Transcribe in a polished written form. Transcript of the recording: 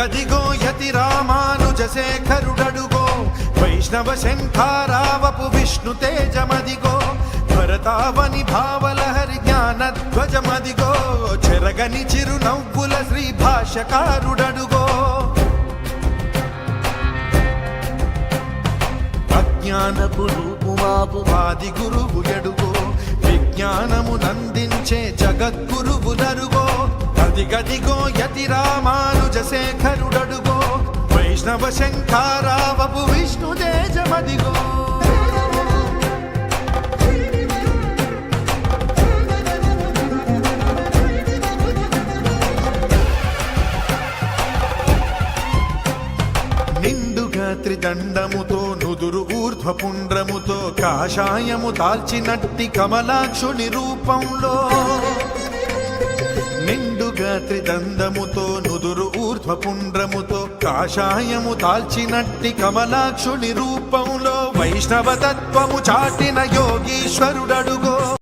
అదిగదిగో యతి రామానుజ శేఖరుడడుగో వైష్ణవ శంఖారావపు విష్ణు తేజమదిగో భరతావని భావలహరి జ్ఞానధ్వజమదిగో చెరగని చిరునవ్వుల శ్రీ భాష్యకారుడడుగో అజ్ఞానపు రూపుమాపు వాది గురువు ఎడుగో విజ్ఞానమునందించే జగద్గురువులరుగో అదిగదిగో యతి రామానుజ శేఖరుడడుగో వైష్ణవ శంఖారావపు విష్ణు తేజమదిగో నిండుగా త్రిదండముతో నుదురు ఊర్ధ్వపుండ్రముతో కాషాయము దాల్చినట్టి కమలాక్షుని రూపంలో నిండుగా త్రిదండముతో నుదురు ఊర్ధ్వపుండ్రముతో కాషాయము దాల్చినట్టి కమలాక్షుని రూపంలో వైష్ణవ తత్వము చాటిన యోగీశ్వరుడడుగో